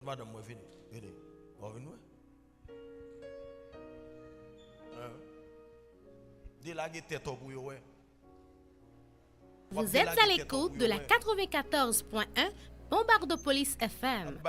Madame, moi, venez. Venez. Venez. Délaguer tête pour vous. Vous êtes à l'écoute de la 94.1 Bombardopolis FM.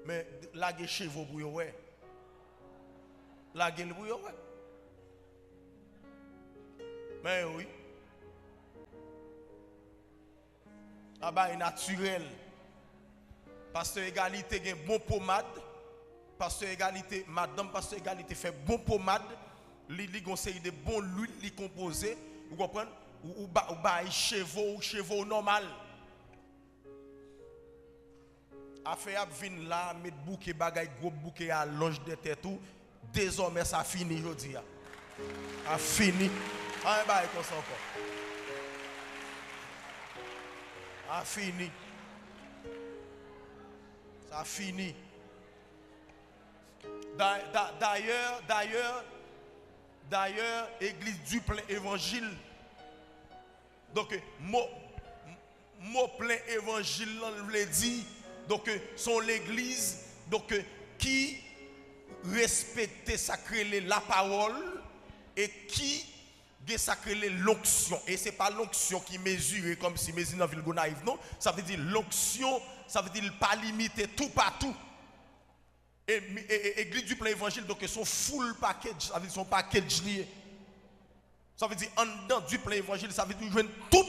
Mais laguer chez vous pour vous. Laguer pour vous. Mais oui. Ah bah, naturel. Pasteur Égalité a bon pommade. Pasteur Égalité, madame Pasteur Égalité fait bon pommade. Li conseille de bon l'huile li composé. Vous comprenez? Ou bah chevaux normal. Affaire vin là, mettre bouquet bagay gros bouquet à longe de tête tout. Désormais ça fini aujourd'hui. A fini. Ah bah comme ça encore. A fini. Ça fini. D'ailleurs, Église du plein évangile. Donc, mot plein évangile, on veut dire. Donc, sont l'église donc, qui respecte sacré la parole et qui sacré l'onction. Et ce n'est pas l'onction qui mesure comme si mesure dans ville naïve, non. Ça veut dire l'onction, ça veut dire pas limiter tout partout. Et Église du plein évangile, donc son full package, ça veut dire son package lié. Ça veut dire en dedans du plein évangile, ça veut dire joindre tout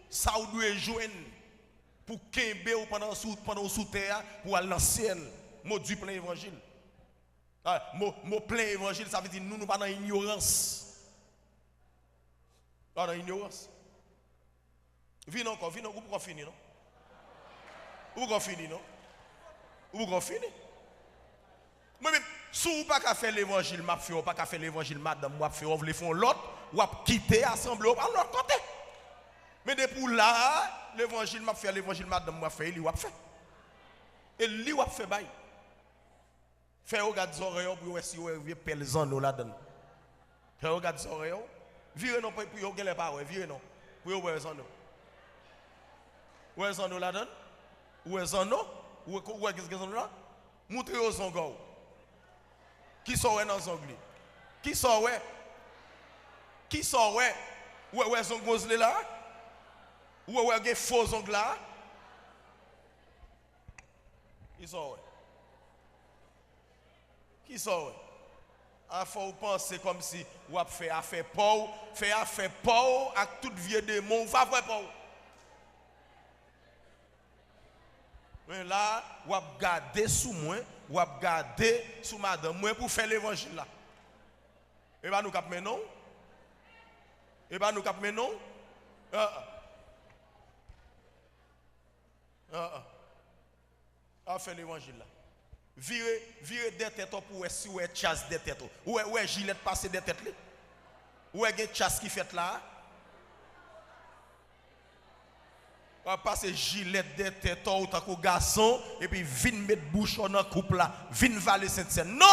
ça où doit joindre pour Kembe ou pendant sous terre pour aller dans le ciel. Mot du plein évangile. Mot plein évangile, ça veut dire nous pas dans l'ignorance. Pas dans l'ignorance. Viens encore, vous pouvez finir, non? Vous pouvez finir, non? Vous pouvez finir? Moi-même, si vous pas faire l'évangile, m'a fait, pas faire l'évangile, madame, moi fait, on veut faire l'autre, ou à quitter, assembler, à l'autre côté. Mais depuis là, l'évangile, m'a fait, l'évangile, madame, moi fait, il a fait. Et lui, il a fait, bail. Fait, regarde les oreilles, pour voir si vous avez pelzan nous là-dedans. Fait, regarde les oreilles, virez non, pour vous gagner pas, virez non, pour vous voir les nous. Où est-ce nous là-dedans? Où est-ce nous? Où est-ce que nous là? Montrez aux ongles. Qui sont dans les ongles? Qui sont ouais? Qui sont ouais? Où est les ongles là? Où est les faux ongles là? Qui sont ouais? Qui sont ouais? Il faut penser comme si vous avez fait affaire pour, avec toute vieux démon, vous avez fait pour. Mais là, vous avez gardé sous moi, vous avez gardé sous madame moi pour faire l'évangile là. Et bien nous cap maintenant. Et bien nous cap maintenant. On fait l'évangile là. Virez des têtes pour si vous êtes chasse des têtes. Où est gilet passé des têtes là? Où est chasse qui fait là? On va passer gilet de tête ou tant que garçon et puis vin mettre bouchon dans coupe là, vin valer Sainte-Seine. Non!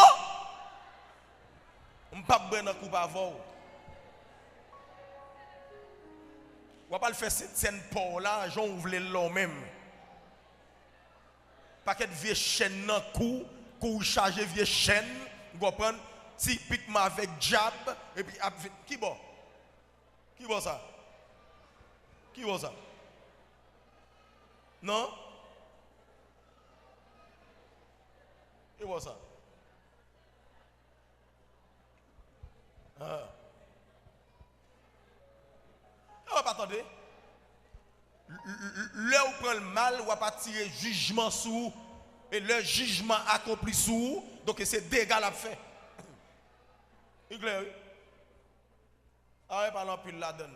On pas prendre coupe avant. On va pas le faire Sainte-Seine pour là, j'en ouvre l'eau même. Paquet de vieux chaînes dans cou chargé vieux chaîne, vous comprenez? Typiquement avec jab et puis qui bon? Qui bon ça? Qui bon ça? Non? Et voilà ça. Ah. On va pas attendre. Là où prend le mal, on va pas tirer jugement sur et le jugement accompli sur donc c'est dégâts à faire. Il clair? Ah, parlons plus là-dedans.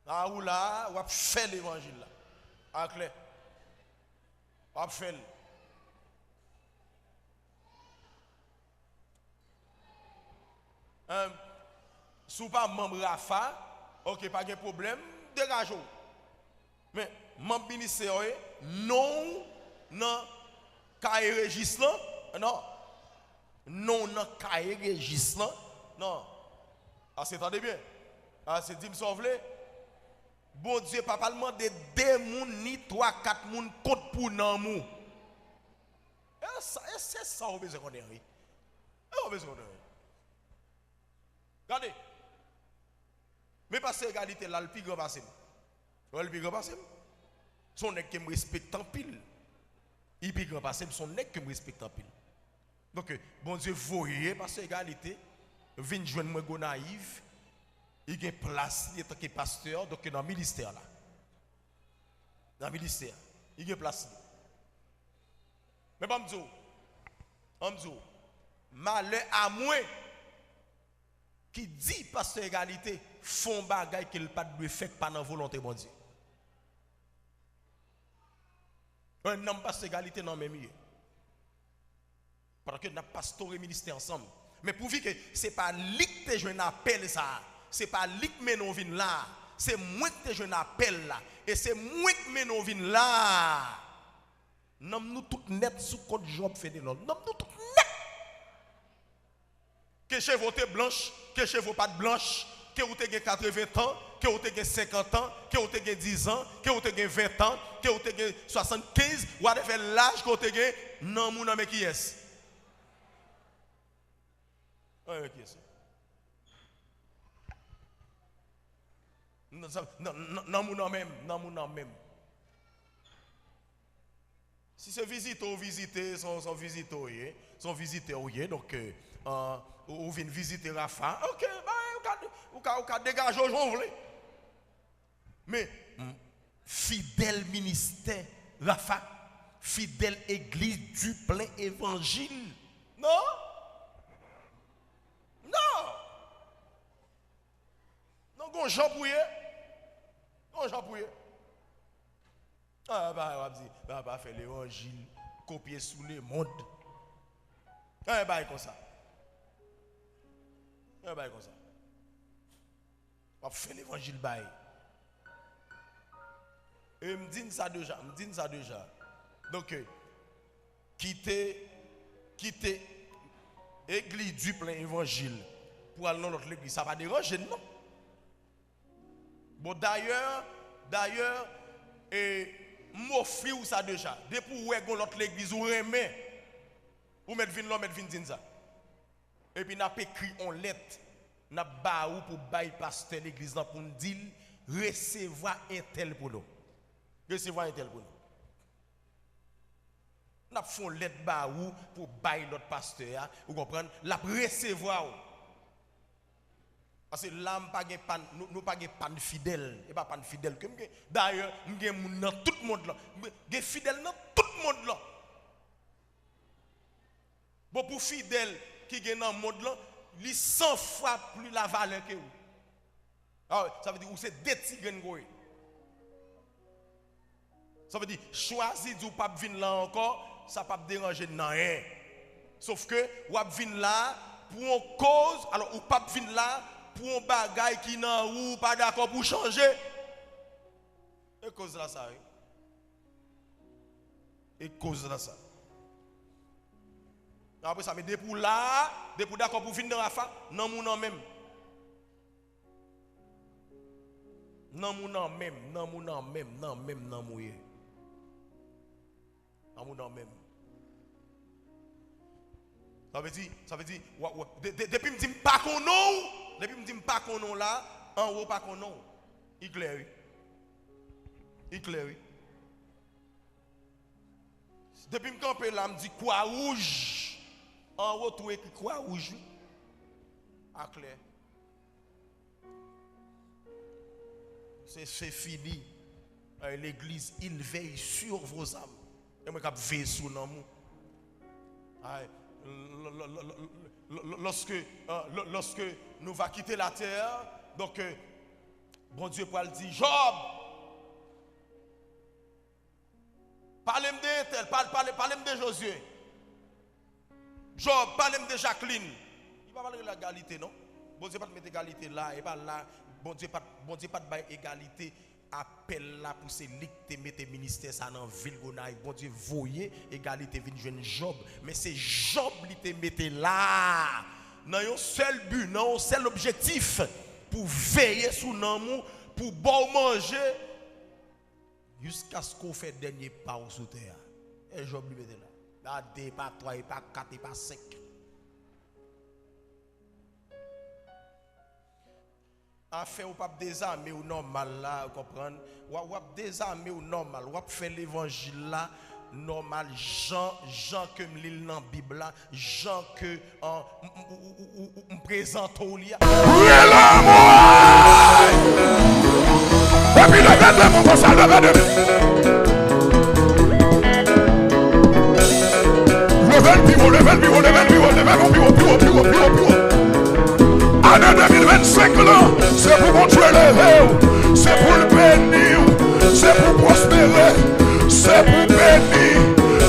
Ah, ou là, on va faire l'évangile là. Ah, clair. On va faire. Si vous pas membre Rafa, ok, pas de problème, dégagez-vous. Mais membre ministère, non, non, cahier registre, non, non, non, cahier registre, non. Ah, c'est attendez bien. Ah, c'est dit, me sauver. bon Dieu pas demander 2 moun ni 3 4 moun compte pour nan mou. C'est ça on besoin qu'on ait. On besoin qu'on ait. Regardez. Mais parce que égalité là le plus grand passé. Le plus grand passé. Son nèg qui me respecte en pile. Il plus grand passé son nèg qui me respecte en pile. Donc bon Dieu voyez parce que égalité vinn joindre moi go naïf. Il y a place en tant que pasteur donc dans le ministère là. Dans le ministère, il y a place. Mais pas m'dou. Malheur à moi qui dit pasteur égalité font bagay qu'il pas de faire pas dans volonté bon Dieu. Un homme pasteur égalité non même mieux. Parce que nous pastoré ministère ensemble. Mais pour dire que c'est pas lui que je n'appelle ça. C'est pas lui qui mène vin là, c'est moi que je n'appelle là et c'est moi qui mène vin là. Nous tout net sous code job fait de l'autre. Nous tout net. Que chez vous blanche, que chez vous pas de blanche, que vous avez 80 ans, que vous avez 50 ans, que vous avez 10 ans, que vous avez 20 ans, que vous avez 75, ou avez l'âge que vous avez, non mon nom qui est. Qui est? Non, mon même. Si c'est visiter, sont visiter, donc, ou vient visiter Rafa, ok, ou dégager aux gens, mais, fidèle ministère, Rafa, fidèle église du plein évangile, non? Non, Jean Pouillet. Ah, on va faire l'évangile, copier sous le monde. Comme ça. On va faire l'évangile. Et me dit ça déjà. Donc, quitter l'église du plein évangile pour aller dans l'autre église, ça va déranger, non? Bon, d'ailleurs, m'offrir ou ça déjà. Depuis où est l'autre l'église ou remet, ou mettre vin ça. Et puis n'a écrit en lettre, n'a baou pour bail pasteur l'église pour nous dire recevoir un tel pour nous. N'a font lettre baou pour bail l'autre pasteur, vous comprenez? La recevoir. Parce que là, nous pas pan fidèle. Et pas pan fidèle. D'ailleurs, nous sommes dans tout le monde là. Nous sommes fidèles dans tout le monde là. Bon, pour fidèle qui est dans le monde là, il 100 fois plus la valeur que vous. Ça veut dire que c'est des tigres. Ça veut dire choisir du pas venir là encore, ça ne va pas déranger dans rien. Sauf que vous venir là pour une cause, alors ou pas venir là pour un bagage qui n'a ou pas d'accord pour changer. Et cause là ça. Et cause là ça. Après ça, mais depuis là, depuis d'accord pour venir dans la fin, non mon même. Non mon même, non mon même, non même non mouillé. Non mon même. Ça veut dire, depuis me dit pas qu'on non. Depuis me dit pas qu'on non là, en haut pas qu'on non. Il clair. Depuis me camper là, me dit quoi rouge. En haut tout écrit quoi rouge. À clair. C'est fini. L'église, il veille sur vos âmes. Et moi, je veille sur nous. Lorsque nous va quitter la terre, donc bon Dieu pour le dire, Job, parlez-moi de tel, parlez-moi de Josué. Job, parlez-moi de Jacqueline. Il va parler de l'égalité, non? Bon Dieu pas de mettre égalité là et pas là. Bon Dieu pas de égalité. Appel là pour ces ligues te mettre ministère ça dans ville gonaï. Bon Dieu voyez égalité vient jeune Job, mais c'est Job qui te mettait là dans un seul but, dans un seul objectif pour veiller sur nous, pour bon manger jusqu'à ce qu'on fait dernier pas sous terre. Et j'oublie de là. Pas 2, pas 3, pas 4, pas 5. Affaire ou pas désarmer ou normal là, comprendre? Ou désarmer ou normal, ou faire l'évangile là normal, Jean que me lit dans la Bible là, Jean que me présente au lit. Et puis levez mon ça, levez. Levez le bureau. Année 2025 là, c'est pour mon Dieu lever, c'est pour le bénir, c'est pour prospérer, c'est pour bénir,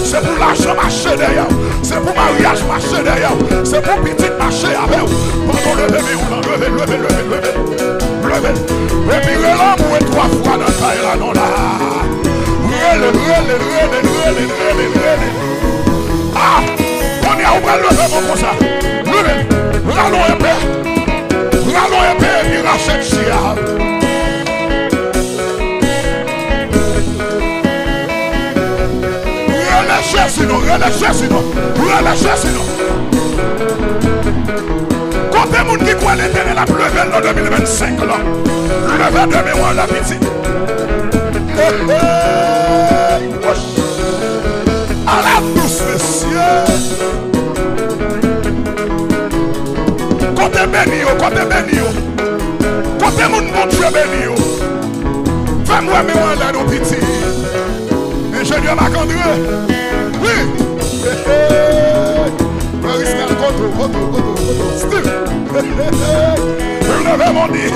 c'est pour l'argent marcher derrière, c'est pour mariage marcher derrière, c'est pour petit marcher avec vous. Pendant levez. Et puis l'amour est 3 fois dans taille là, non là. Relais. Ah, on y a ouvert le lever comme ça. Levez, allons épée. Allons épée, il rachète Chia. Relâchez sinon. Quand les gens qui croient l'éternel a levé en 2025 là, levé de mémoire la petite. À la douce messieurs. Côté béni, côté mon Dieu béni. Fais-moi mémoire là nos petits. Ingénieur Marc-André. Oui. Mariscal Koto. Steve. Levez mon dit.